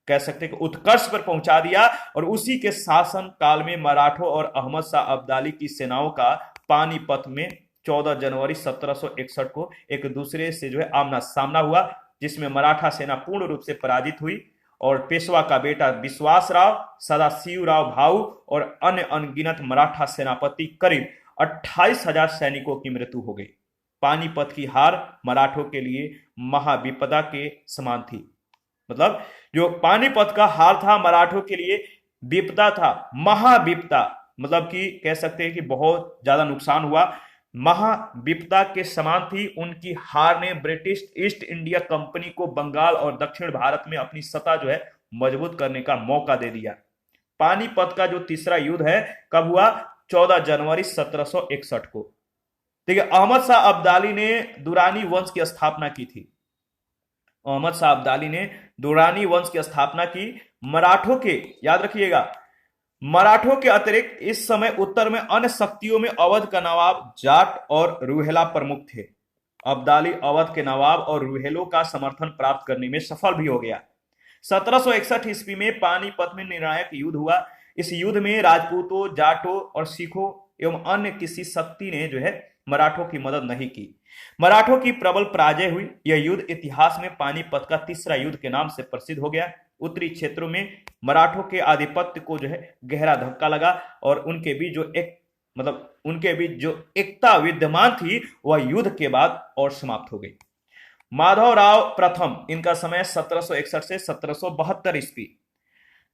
Speaker 1: कह सकते कि उत्कर्ष पर पहुंचा दिया, और उसी के शासन काल में मराठों और अहमद शाह अब्दाली की सेनाओं का पानीपत में 14 जनवरी 1761 को एक दूसरे से जो है आमना सामना हुआ, जिसमें मराठा सेना पूर्ण रूप से पराजित हुई, और पेशवा का बेटा विश्वासराव, सदाशिवराव भाऊ और अन्य अनगिनत मराठा सेनापति करीब 28,000 सैनिकों की मृत्यु हो गई। पानीपत की हार मराठों के लिए महाविपदा के समान थी। मतलब जो पानीपत का हार था मराठों के लिए विपदा था, महाविपदा, मतलब कि कह सकते हैं कि बहुत ज्यादा नुकसान हुआ, महाविपदा के समान थी। उनकी हार ने ब्रिटिश ईस्ट इंडिया कंपनी को बंगाल और दक्षिण भारत में अपनी सत्ता जो है मजबूत करने का मौका दे दिया। पानीपत का जो तीसरा युद्ध है कब हुआ, 14 जनवरी 1761 को। देखिए अहमद शाह अब्दाली ने दुरानी वंश की स्थापना की थी। अहमद शाह अब्दाली ने दुरानी वंश की स्थापना की। मराठों के, याद रखिएगा, मराठों के अतिरिक्त इस समय उत्तर में अन्य शक्तियों में अवध का नवाब जाट और रूहेला प्रमुख थे। अब्दाली अवध के नवाब और रुहेलों का समर्थन प्राप्त करने में सफल भी हो गया। 1761 ईस्वी में पानीपत में निर्णायक युद्ध हुआ। इस युद्ध में राजपूतों, जाटों और सिखों एवं अन्य किसी शक्ति ने जो है मराठों की मदद नहीं की। मराठों की प्रबल पराजय हुई। यह युद्ध इतिहास में पानीपत का तीसरा युद्ध के नाम से प्रसिद्ध हो गया। उत्तरी क्षेत्रों में मराठों के आधिपत्य को जो है गहरा धक्का लगा और उनके बीच जो एकता विद्यमान थी वह युद्ध के बाद और समाप्त हो गई। माधवराव प्रथम, इनका समय 1761 से 1772 ईस्वी।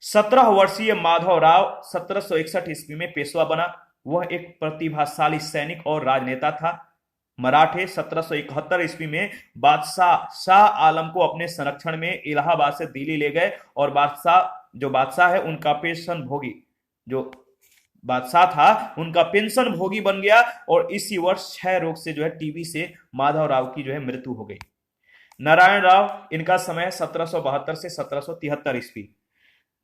Speaker 1: 17 वर्षीय माधवराव 1761 ईस्वी में पेशवा बना। वह एक प्रतिभाशाली सैनिक और राजनेता था। मराठे 1771 ईस्वी में बादशाह शाह आलम को अपने संरक्षण में इलाहाबाद से दिल्ली ले गए और बादशाह है उनका पेंशन भोगी जो बादशाह था उनका पेंशन भोगी बन गया और इसी वर्ष क्षय रोग से जो है टीबी से माधवराव की जो है मृत्यु हो गई। नारायण राव, इनका समय 1772 से 1773 ईस्वी।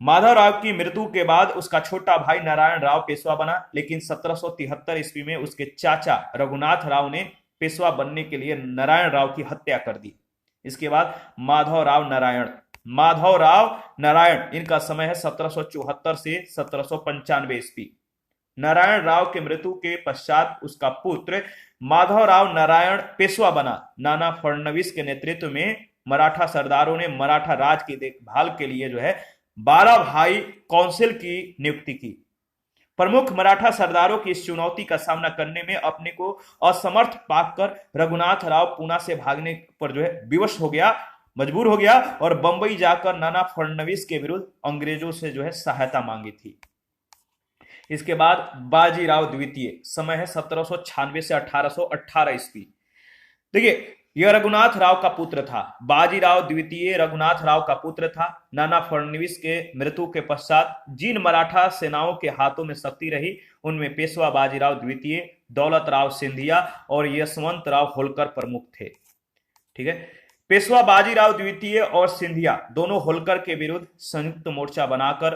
Speaker 1: माधवराव की मृत्यु के बाद उसका छोटा भाई नारायण राव पेशवा बना, लेकिन 1773 ईस्वी में उसके चाचा रघुनाथ राव ने पेशवा बनने के लिए नारायण राव की हत्या कर दी। इसके बाद माधवराव नारायण, इनका समय है 1774 से 1795 ईस्वी। नारायण राव के मृत्यु के पश्चात उसका पुत्र माधवराव नारायण पेशवा बना। नाना फडणवीस के नेतृत्व में मराठा सरदारों ने मराठा राज की देखभाल के लिए जो है 12 भाई काउंसिल की नियुक्ति की। प्रमुख मराठा सरदारों की इस चुनौती का सामना करने में अपने को असमर्थ पाकर रघुनाथ राव पूना से भागने पर जो है मजबूर हो गया और बंबई जाकर नाना फडणवीस के विरुद्ध अंग्रेजों से जो है सहायता मांगी थी। इसके बाद बाजीराव द्वितीय, समय है 1796 से 1818 ईस्वी। देखिए, यह रघुनाथ राव का पुत्र था। बाजीराव द्वितीय रघुनाथ राव का पुत्र था। नाना फडणवीस के मृत्यु के पश्चात जिन मराठा सेनाओं के हाथों में शक्ति रही उनमें पेशवा बाजीराव द्वितीय, दौलत राव सिंधिया और यशवंत राव होलकर प्रमुख थे। ठीक है, पेशवा बाजीराव द्वितीय और सिंधिया दोनों होलकर के विरुद्ध संयुक्त मोर्चा बनाकर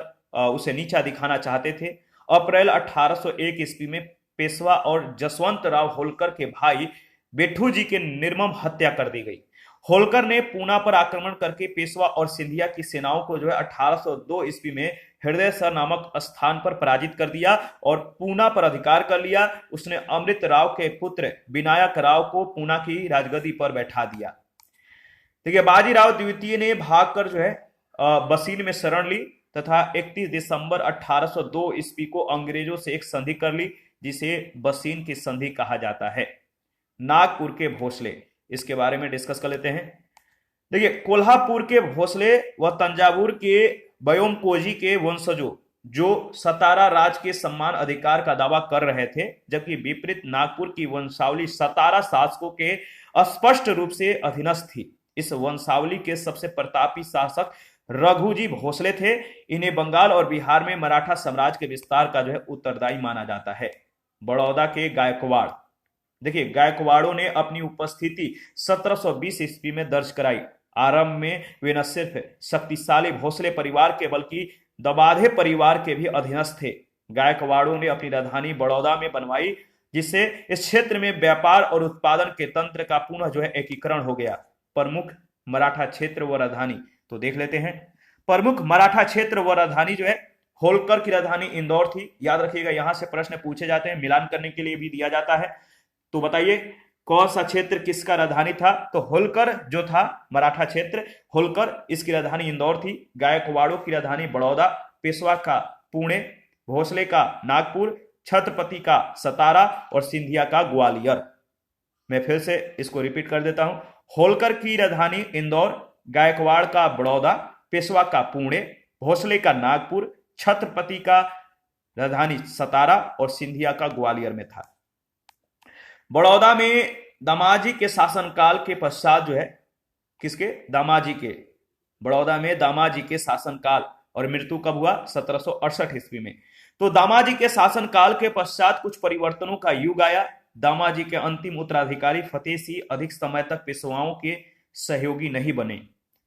Speaker 1: उसे नीचा दिखाना चाहते थे। अप्रैल 1801 ईस्वी में पेशवा और जसवंत राव होलकर के भाई बेठू जी के निर्मम हत्या कर दी गई। होलकर ने पूना पर आक्रमण करके पेशवा और सिंधिया की सेनाओं को जो है 1802 ईस्वी में हृदयसर नामक स्थान पर पराजित कर दिया और पूना पर अधिकार कर लिया। उसने अमृत राव के पुत्र विनायक राव को पूना की राजगद्दी पर बैठा दिया। देखिए, बाजीराव द्वितीय ने भागकर जो है बसीन में शरण ली तथा 31 दिसंबर 1802 ईस्वी को अंग्रेजों से एक संधि कर ली जिसे बसीन की संधि कहा जाता है। नागपुर के भोसले, इसके बारे में डिस्कस कर लेते हैं। देखिए, कोल्हापुर के भोसले व तंजावुर के बयोमकोजी के वंशजों जो सतारा राज के सम्मान अधिकार का दावा कर रहे थे, जबकि विपरीत नागपुर की वंशावली सतारा शासकों के स्पष्ट रूप से अधीनस्थ थी। इस वंशावली के सबसे प्रतापी शासक रघुजी भोसले थे। इन्हें बंगाल और बिहार में मराठा साम्राज्य के विस्तार का जो है उत्तरदायी माना जाता है। बड़ौदा के गायकवाड़, देखिए, गायकवाड़ों ने अपनी उपस्थिति 1720 ईस्वी में दर्ज कराई। आरंभ में वे न सिर्फ शक्तिशाली भोसले परिवार के बल्कि दबाधे परिवार के भी अधीनस्थ थे। गायकवाड़ों ने अपनी राजधानी बड़ौदा में बनवाई जिससे इस क्षेत्र में व्यापार और उत्पादन के तंत्र का पुनः जो है एकीकरण हो गया। प्रमुख मराठा क्षेत्र व राजधानी तो देख लेते हैं। प्रमुख मराठा क्षेत्र व राजधानी जो है होलकर की राजधानी इंदौर थी। याद रखिएगा, यहां से प्रश्न पूछे जाते हैं, मिलान करने के लिए भी दिया जाता है। तो बताइए कौन सा क्षेत्र किसका राजधानी था? तो होलकर जो था मराठा क्षेत्र, होलकर इसकी राजधानी इंदौर थी। गायकवाड़ों की राजधानी बड़ौदा, पेशवा का पुणे, भोसले का नागपुर, छत्रपति का सतारा और सिंधिया का ग्वालियर। मैं फिर से इसको रिपीट कर देता हूं। होलकर की राजधानी इंदौर, गायकवाड़ का बड़ौदा, पेशवा का पुणे, भोसले का नागपुर, छत्रपति का राजधानी सतारा और सिंधिया का ग्वालियर में था। बड़ौदा में दामाजी के शासनकाल के पश्चात जो है किसके? दामाजी के। बड़ौदा में दामाजी के शासनकाल और मृत्यु कब हुआ? 1768 ईस्वी में। तो दामाजी के शासनकाल के पश्चात कुछ परिवर्तनों का युग आया। दामाजी के अंतिम उत्तराधिकारी फतेह सिंह अधिक समय तक पेशवाओं के सहयोगी नहीं बने।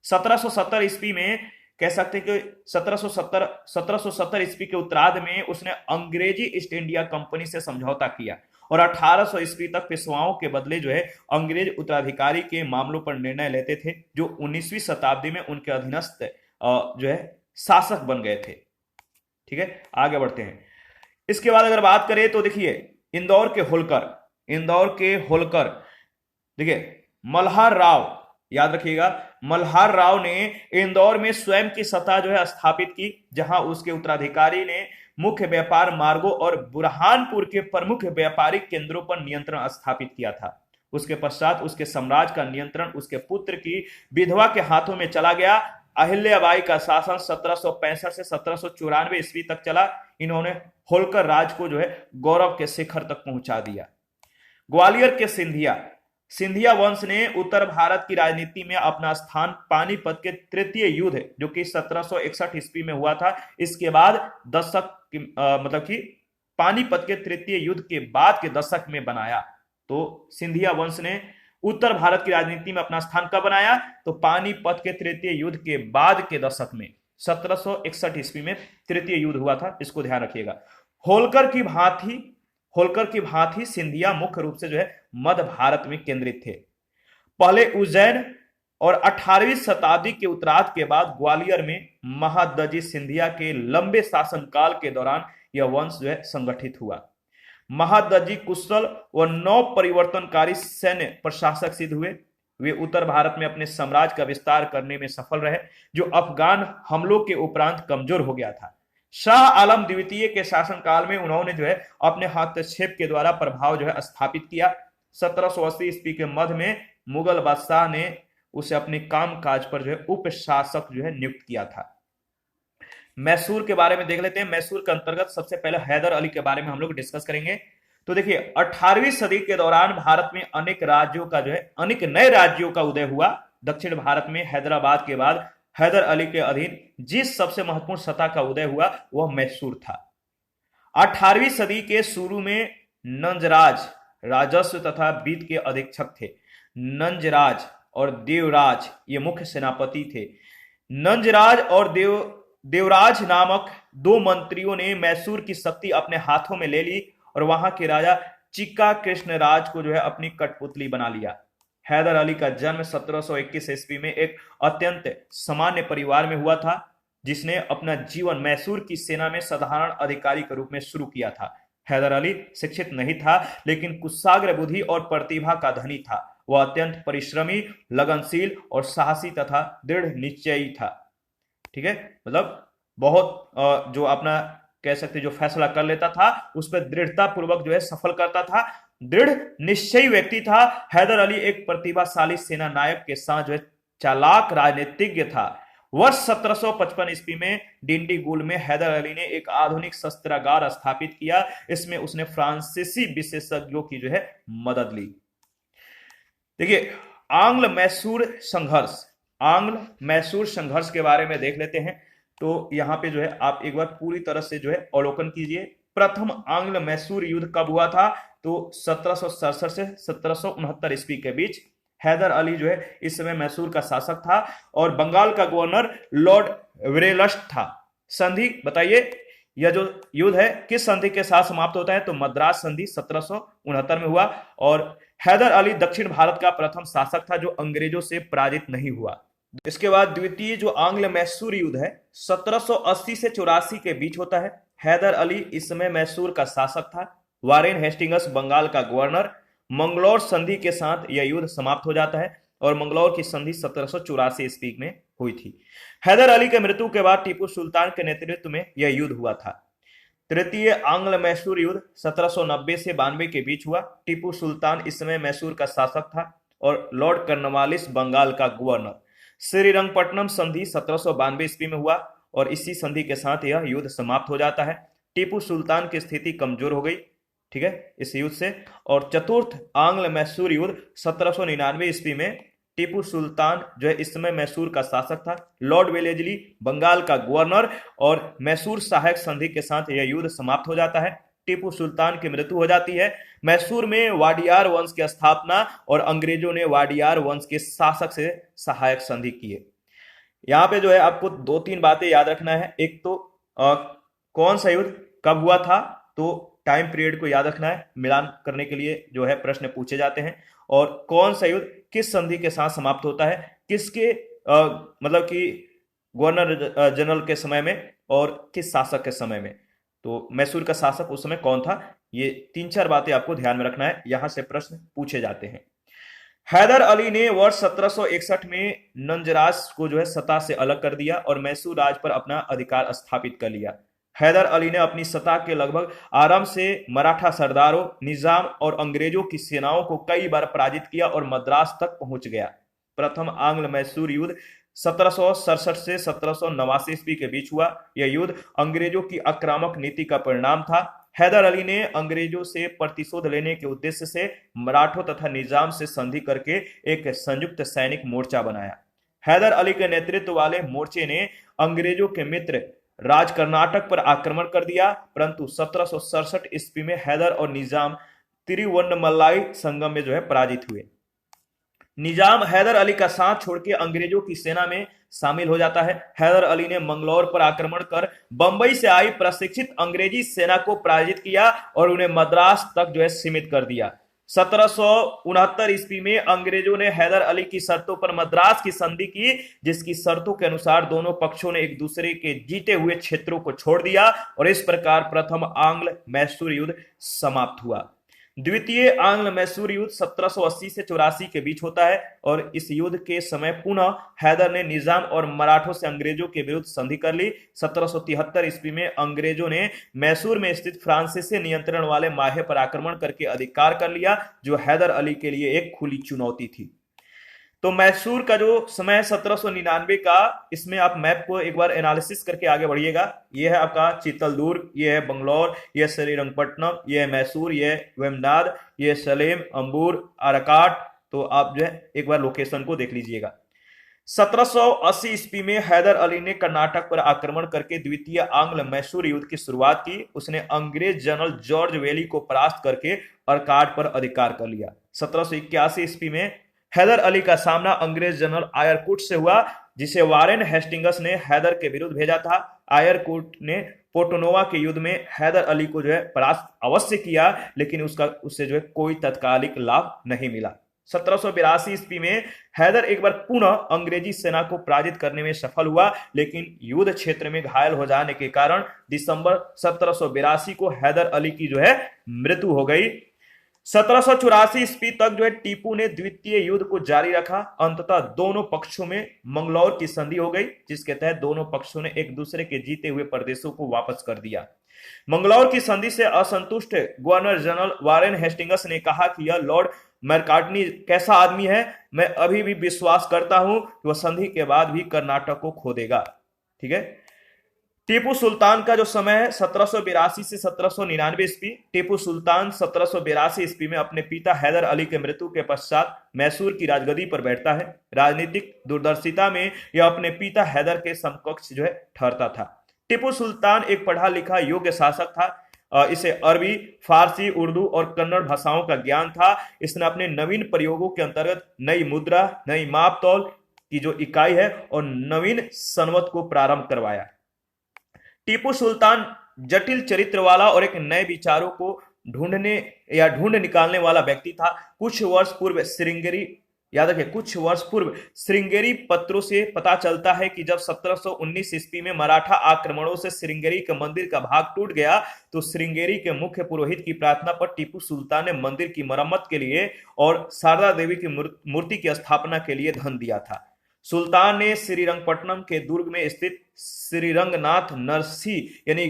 Speaker 1: 1770 ईस्वी में कह सकते कि 1770 ईस्वी के उत्तरार्ध में उसने अंग्रेजी ईस्ट इंडिया कंपनी से समझौता किया और 1800 ईस्वी तक पेशवाओं के बदले जो है अंग्रेज उत्तराधिकारी के मामलों पर निर्णय लेते थे, जो 19वीं शताब्दी में उनके अधीनस्थ जो है शासक बन गए थे। ठीक है, आगे बढ़ते हैं। इसके बाद अगर बात करें तो देखिए इंदौर के होलकर देखिए मल्हार राव, याद रखिएगा, मल्हार राव ने इंदौर में स्वयं की सत्ता जो है स्थापित की, जहां उसके उत्तराधिकारी ने मुख्य व्यापार मार्गों और बुरहानपुर के प्रमुख व्यापारिक केंद्रों पर नियंत्रण स्थापित किया था। उसके पश्चात उसके साम्राज्य का नियंत्रण उसके पुत्र की विधवा के हाथों में चला गया। अहिल्याबाई का शासन 1765 से 1794 ईस्वी तक चला। इन्होंने होलकर राज को जो है गौरव के शिखर तक पहुंचा दिया। ग्वालियर के सिंधिया वंश ने उत्तर भारत की राजनीति में अपना स्थान पानीपत के तृतीय युद्ध, जो कि 1761 ईस्वी में हुआ था, इसके बाद मतलब कि पानीपत के तृतीय युद्ध के बाद के दशक में बनाया। तो सिंधिया वंश ने उत्तर भारत की राजनीति में अपना स्थान कब बनाया? तो पानीपत के तृतीय युद्ध के बाद के दशक में, 1761 ईस्वी में तृतीय युद्ध हुआ था, इसको ध्यान रखिएगा। होलकर की भांति सिंधिया मुख्य रूप से जो है मध्य भारत में केंद्रित थे। पहले उज्जैन और 18वीं शताब्दी के उत्तरार्ध के बाद ग्वालियर में महादजी सिंधिया के लंबे शासनकाल के दौरान यह वंश जो है संगठित हुआ। महादजी कुशल व नव परिवर्तनकारी सैन्य प्रशासक सिद्ध हुए। वे उत्तर भारत में अपने साम्राज्य का विस्तार करने में सफल रहे, जो अफगान हमलों के उपरांत कमजोर हो गया था। शाह आलम द्वितीय के शासनकाल में उन्होंने जो है अपने हस्तक्षेप के द्वारा प्रभाव जो है स्थापित किया। 1780 ईस्वी के मध्य में मुगल बादशाह ने उसे अपने काम काज पर जो है उप शासक जो है नियुक्त किया था। मैसूर के बारे में देख लेते हैं। मैसूर के अंतर्गत सबसे पहले हैदर अली के बारे में हम लोग डिस्कस करेंगे। तो देखिए 18वीं सदी के दौरान भारत में अनेक नए राज्यों का उदय हुआ। दक्षिण भारत में हैदराबाद के बाद हैदर अली के अधीन जिस सबसे महत्वपूर्ण सत्ता का उदय हुआ वह मैसूर था। 18वीं सदी के शुरू में नंजराज राजस्व तथा वित्त के अधीक्षक थे। नंजराज और देवराज ये मुख्य सेनापति थे। नंजराज और देवराज नामक दो मंत्रियों ने मैसूर की शक्ति अपने हाथों में ले ली और वहां के राजा चिक्का कृष्णराज को जो है अपनी कठपुतली बना लिया। हैदर अली का जन्म 1721 ईस्वी में एक अत्यंत सामान्य परिवार में हुआ था, जिसने अपना जीवन मैसूर की सेना में साधारण अधिकारी के रूप में शुरू किया था। हैदर अली शिक्षित नहीं था, लेकिन कुशाग्र बुद्धि और प्रतिभा का धनी था। वह अत्यंत परिश्रमी, लगनशील और साहसी तथा दृढ़ निश्चयी था। ठीक है, मतलब बहुत जो अपना कह सकते जो फैसला कर लेता था उस पर दृढ़ता पूर्वक जो है सफल करता था। दृढ़ निश्चयी व्यक्ति था। हैदर अली एक प्रतिभाशाली सेना नायक के साथ जो है चालाक राजनीतिज्ञ था। वर्ष 1755 ईस्वी में डिंडीगुल में हैदर अली ने एक आधुनिक शस्त्रागार स्थापित किया। इसमें उसने फ्रांसीसी विशेषज्ञों की जो है मदद ली। देखिए आंग्ल मैसूर संघर्ष के बारे में देख लेते हैं। तो यहाँ पे जो है आप एक बार पूरी तरह से जो है अवलोकन कीजिए। प्रथम आंग्ल मैसूर युद्ध कब हुआ था? तो 1767 से 1769 ईस्वी के बीच। हैदर अली जो है इस समय मैसूर का शासक था और बंगाल का गवर्नर लॉर्ड वेरेलस्ट था। संधि बताइए, यह जो युद्ध है किस संधि के साथ समाप्त होता है? तो मद्रास संधि 1769 में हुआ। और हैदर अली दक्षिण भारत का प्रथम शासक था जो अंग्रेजों से पराजित नहीं हुआ। इसके बाद द्वितीय जो आंग्ल मैसूर युद्ध है 1780 से 84 के बीच होता है। हैदर अली इस समय मैसूर का शासक था। वारेन हेस्टिंग्स बंगाल का गवर्नर। मंगलौर संधि के साथ यह युद्ध समाप्त हो जाता है और मंगलौर की संधि 1784 ईस्वी में हुई थी। हैदर अली के मृत्यु के बाद टीपू सुल्तान के नेतृत्व में यह युद्ध हुआ था। तृतीय आंग्ल मैसूर युद्ध 1790 से 92 के बीच हुआ। टीपू सुल्तान इस समय मैसूर का शासक था और लॉर्ड कर्नवालिस बंगाल का गवर्नर। श्रीरंगपट्टनम संधि 1792 ईस्वी में हुआ और इसी संधि के साथ यह युद्ध समाप्त हो जाता है। टीपू सुल्तान की स्थिति कमजोर हो गई, ठीक है, इस युद्ध से। और चतुर्थ आंग्ल मैसूर युद्ध 1799 ईस्वी में टीपू सुल्तान जो है इस समय मैसूर का शासक था। लॉर्ड वेलेजली बंगाल का गवर्नर और मैसूर सहायक संधि के साथ यह युद्ध समाप्त हो जाता है। टीपू सुल्तान की मृत्यु हो जाती है। मैसूर में वाडियार वंश की स्थापना और अंग्रेजों ने वाडियार वंश के शासक से सहायक संधि किए। यहाँ पे जो है आपको 2-3 बातें याद रखना है। एक तो कौन सा युद्ध कब हुआ था? तो टाइम पीरियड को याद रखना है, मिलान करने के लिए जो है प्रश्न पूछे जाते हैं। और कौन सा युद्ध किस संधि के साथ समाप्त होता है, किसके मतलब कि गवर्नर जनरल के समय में और किस शासक के समय में। तो मैसूर का शासक उस समय कौन था, ये 3-4 बातें आपको ध्यान में रखना है, यहां से प्रश्न पूछे जाते हैं। हैदर अली ने वर्ष 1761 में नंजराज को जो है सत्ता से अलग कर दिया और मैसूर राज पर अपना अधिकार स्थापित कर लिया। हैदर अली ने अपनी सत्ता के लगभग आरंभ से मराठा सरदारों, निजाम और अंग्रेजों की सेनाओं को कई बार पराजित किया और मद्रास तक पहुंच गया। प्रथम आंग्ल मैसूर युद्ध 1767 से 1789 ईस्वी के बीच हुआ। यह युद्ध अंग्रेजों की आक्रामक नीति का परिणाम था। हैदर अली ने अंग्रेजों से प्रतिशोध लेने के उद्देश्य से मराठों तथा निजाम से संधि करके एक संयुक्त सैनिक मोर्चा बनाया। हैदर अली के नेतृत्व वाले मोर्चे ने अंग्रेजों के मित्र राज कर्नाटक पर आक्रमण कर दिया, परंतु 1767 ईस्वी में हैदर और निजाम तिरुवन्नमलाई संगम में जो है पराजित हुए। निजाम हैदर अली का साथ छोड़ के अंग्रेजों की सेना में शामिल हो जाता है। हैदर अली ने मंगलौर पर आक्रमण कर बंबई से आई प्रशिक्षित अंग्रेजी सेना को पराजित किया और उन्हें मद्रास तक जो है सीमित कर दिया। 1769 ईस्वी में अंग्रेजों ने हैदर अली की शर्तों पर मद्रास की संधि की, जिसकी शर्तों के अनुसार दोनों पक्षों ने एक दूसरे के जीते हुए क्षेत्रों को छोड़ दिया और इस प्रकार प्रथम आंग्ल मैसूर युद्ध समाप्त हुआ। द्वितीय आंग्ल मैसूर युद्ध 1780 से 84 के बीच होता है और इस युद्ध के समय पुनः हैदर ने निजाम और मराठों से अंग्रेजों के विरुद्ध संधि कर ली। 1773 ईस्वी में अंग्रेजों ने मैसूर में स्थित फ्रांसीसी नियंत्रण वाले माहे पर आक्रमण करके अधिकार कर लिया, जो हैदर अली के लिए एक खुली चुनौती थी। तो मैसूर का जो समय 1799 का, इसमें आप मैप को एक बार एनालिसिस करके आगे बढ़िएगा। ये है आपका चित्तलदुर्ग, ये है बंगलौर, ये श्रीरंगपट्टनम, ये है मैसूर, ये वेमनाड, ये सलेम, अंबूर, आराकाट। तो आप जो है एक बार लोकेशन को देख लीजिएगा। 1780 ईस्वी में हैदर अली ने कर्नाटक पर आक्रमण करके द्वितीय आंग्ल मैसूर युद्ध की शुरुआत की। उसने अंग्रेज जनरल जॉर्ज वेली को परास्त करके अरकाट पर अधिकार कर लिया। 1781 ईस्वी में हैदर अली का सामना अंग्रेज जनरल आयरकुट से हुआ, जिसे वारेन हेस्टिंग्स ने हैदर के विरुद्ध भेजा था। आयरकुट ने पोर्टनोवा के युद्ध में हैदर अली को जो है परास्त अवश्य किया, लेकिन उससे जो है कोई तत्कालिक लाभ नहीं मिला। 1782 ईस्वी में हैदर एक बार पुनः अंग्रेजी सेना को पराजित करने में सफल हुआ, लेकिन युद्ध क्षेत्र में घायल हो जाने के कारण दिसंबर 1782 को हैदर अली की जो है मृत्यु हो गई। 1784 ईस्वी तक जो है टीपू ने द्वितीय युद्ध को जारी रखा। अंततः दोनों पक्षों में मंगलौर की संधि हो गई, जिसके तहत दोनों पक्षों ने एक दूसरे के जीते हुए प्रदेशों को वापस कर दिया। मंगलौर की संधि से असंतुष्ट गवर्नर जनरल वारेन हेस्टिंग्स ने कहा कि यह लॉर्ड मैकार्टनी कैसा आदमी है, मैं अभी भी विश्वास करता हूं कि वह संधि के बाद भी कर्नाटक को खो देगा। ठीक है। टीपू सुल्तान का जो समय है 1782 से 1799 ईस्वी। टीपू सुल्तान 1782 ईस्वी में अपने पिता हैदर अली के मृत्यु के पश्चात मैसूर की राजगद्दी पर बैठता है। राजनीतिक दूरदर्शिता में यह अपने पिता हैदर के समकक्ष जो है ठहरता था। टीपू सुल्तान एक पढ़ा लिखा योग्य शासक था। इसे अरबी, फारसी, उर्दू और कन्नड़ भाषाओं का ज्ञान था। इसने अपने नवीन प्रयोगों के अंतर्गत नई मुद्रा, नई माप तौल की जो इकाई है और नवीन संवत को प्रारंभ करवाया। टीपू सुल्तान जटिल चरित्र वाला और एक नए विचारों को ढूंढ निकालने वाला व्यक्ति था। कुछ वर्ष पूर्व श्रृंगेरी पत्रों से पता चलता है कि जब 1719 ईस्वी में मराठा आक्रमणों से श्रृंगेरी के मंदिर का भाग टूट गया, तो श्रृंगेरी के मुख्य पुरोहित की प्रार्थना पर टीपू सुल्तान ने मंदिर की मरम्मत के लिए और शारदा देवी की मूर्ति की स्थापना के लिए धन दिया था। सुल्तान ने श्रीरंगपट्टनम के दुर्ग में स्थित श्रीरंगनाथ नरसी यानी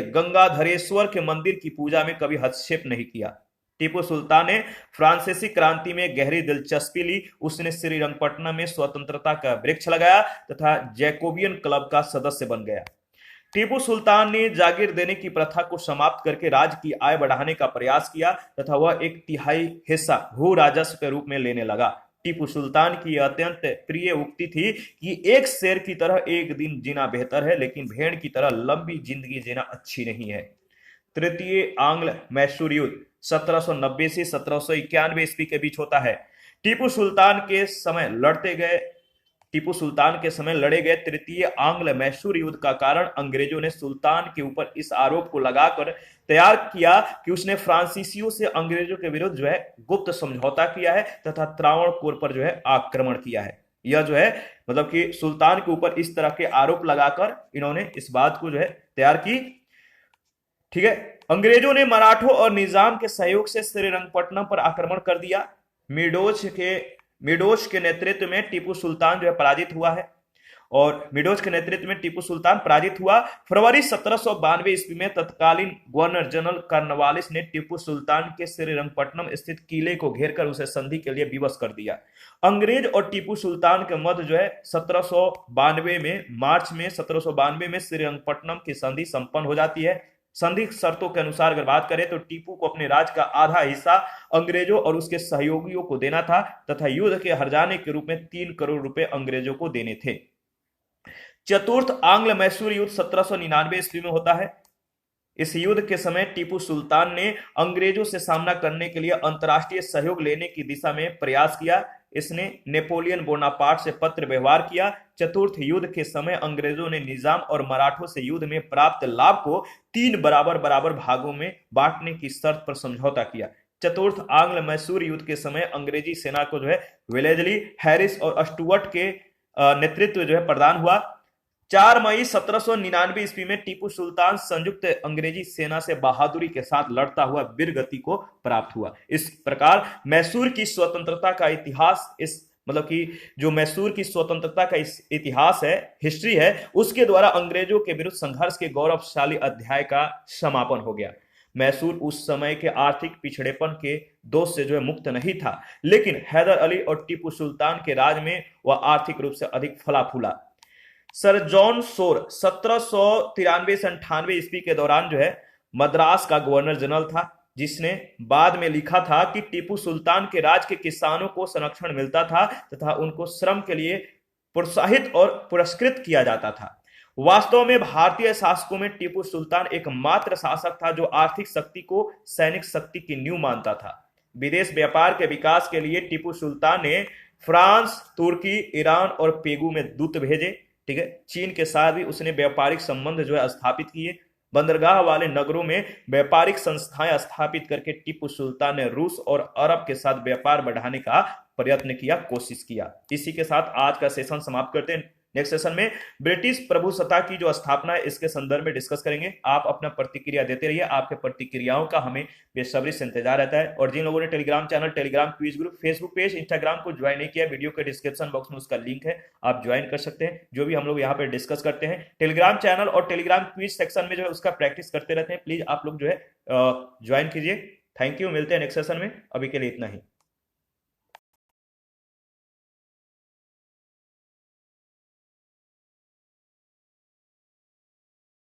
Speaker 1: गंगाधरेश्वर के मंदिर की पूजा में कभी हस्तक्षेप नहीं किया। टीपू सुल्तान ने फ्रांसीसी क्रांति में गहरी दिलचस्पी ली। उसने श्रीरंगपट्टनम में स्वतंत्रता का वृक्ष लगाया तथा जैकोबियन क्लब का सदस्य बन गया। टीपू सुल्तान ने जागीर देने की प्रथा को समाप्त करके राज्य की आय बढ़ाने का प्रयास किया तथा वह 1/3 हिस्सा भू राजस्व के रूप में लेने लगा। टीपू सुल्तान की अत्यंत प्रिय उक्ति थी कि एक शेर की तरह एक दिन जीना बेहतर है, लेकिन भेड़ की तरह लंबी जिंदगी जीना अच्छी नहीं है। तृतीय आंग्ल मैसूर युद्ध 1790 से 1791 ईस्वी के बीच होता है। टीपू सुल्तान के समय लड़ते गए टीपू सुल्तान के समय लड़े गए तृतीय आंग्ल मैसूर युद्ध का कारण अंग्रेजों ने सुल्तान के ऊपर इस आरोप को लगाकर तैयार किया कि उसने फ्रांसीसियों से अंग्रेजों के विरुद्ध जो है गुप्त समझौता किया है तथा त्रावणकोर पर जो है आक्रमण किया है। यह जो है मतलब कि सुल्तान के ऊपर इस तरह के आरोप लगाकर इन्होंने इस बात को जो है तैयार की। ठीक है, अंग्रेजों ने मराठों और निजाम के सहयोग से श्रीरंगपट्टनम पर आक्रमण कर दिया। मिडोज के नेतृत्व में टीपू सुल्तान जो है पराजित हुआ है और मिडोज के नेतृत्व में टीपू सुल्तान पराजित हुआ। फरवरी 1792 ईस्वी में तत्कालीन गवर्नर जनरल कॉर्नवालिस ने टीपू सुल्तान के श्रीरंगपट्टनम स्थित किले को घेरकर उसे संधि के लिए विवश कर दिया। अंग्रेज और टीपू सुल्तान के मध्य जो है 1792 में मार्च में 1792 में श्रीरंगपट्टनम की संधि संपन्न हो जाती है। संधि शर्तों के अनुसार अगर बात करें तो टीपू को अपने राज्य का आधा हिस्सा अंग्रेजों और उसके सहयोगियों को देना था तथा युद्ध के हर्जाने के रूप में 3 करोड़ रुपए अंग्रेजों को देने थे। चतुर्थ आंग्ल मैसूर युद्ध 1799 ईस्वी में होता है। इस युद्ध के समय टीपू सुल्तान ने अंग्रेजों से सामना करने के लिए अंतर्राष्ट्रीय सहयोग लेने की दिशा में प्रयास किया। इसने नेपोलियन बोनापार्ट से पत्र व्यवहार किया। चतुर्थ युद्ध के समय अंग्रेजों ने निजाम और मराठों से युद्ध में प्राप्त लाभ को 3 बराबर बराबर भागों में बांटने की शर्त पर समझौता किया। चतुर्थ आंग्ल मैसूर युद्ध के समय अंग्रेजी सेना को जो है वेलेजली, हैरिस और स्टुअर्ट के नेतृत्व जो है प्रदान हुआ। 4 मई 1799 ईस्वी में टीपू सुल्तान संयुक्त अंग्रेजी सेना से बहादुरी के साथ लड़ता हुआ वीरगति को प्राप्त हुआ। इस प्रकार मैसूर की स्वतंत्रता का इतिहास, इस मतलब कि जो मैसूर की स्वतंत्रता का इतिहास है, हिस्ट्री है, उसके द्वारा अंग्रेजों के विरुद्ध संघर्ष के गौरवशाली अध्याय का समापन हो गया। मैसूर उस समय के आर्थिक पिछड़ेपन के दोष से जो है मुक्त नहीं था, लेकिन हैदर अली और टीपू सुल्तान के राज में वह आर्थिक रूप से अधिक फला फूला। सर जॉन शोर 1793 से 98 ईस्वी के दौरान जो है मद्रास का गवर्नर जनरल था, जिसने बाद में लिखा था कि टीपू सुल्तान के राज के किसानों को संरक्षण मिलता था तथा उनको श्रम के लिए प्रोत्साहित और पुरस्कृत किया जाता था। वास्तव में भारतीय शासकों में टीपू सुल्तान एकमात्र शासक था जो आर्थिक शक्ति को सैनिक शक्ति की नींव मानता था। विदेश व्यापार के विकास के लिए टीपू सुल्तान ने फ्रांस, तुर्की, ईरान और पेगू में दूत भेजे। ठीक है, चीन के साथ भी उसने व्यापारिक संबंध जो है स्थापित किए। बंदरगाह वाले नगरों में व्यापारिक संस्थाएं स्थापित करके टीपू सुल्तान ने रूस और अरब के साथ व्यापार बढ़ाने का प्रयत्न किया, कोशिश किया। इसी के साथ आज का सेशन समाप्त करते हैं। नेक्स्ट सेशन में ब्रिटिश प्रभुसत्ता की जो स्थापना है इसके संदर्भ में डिस्कस करेंगे। आप अपना प्रतिक्रिया देते रहिए, आपके प्रतिक्रियाओं का हमें बेसब्री से इंतजार रहता है। और जिन लोगों ने Telegram channel, Telegram quiz group, Facebook page, Instagram को ज्वाइन नहीं किया, वीडियो के डिस्क्रिप्शन बॉक्स में उसका लिंक है, आप ज्वाइन कर सकते हैं। जो भी हम लोग यहाँ पे डिस्कस करते हैं टेलीग्राम चैनल और टेलीग्राम क्विज सेक्शन में जो है उसका प्रैक्टिस करते रहते हैं। प्लीज आप लोग जो है ज्वाइन कीजिए। थैंक यू, मिलते हैं नेक्स्ट सेशन में। अभी के लिए इतना ही।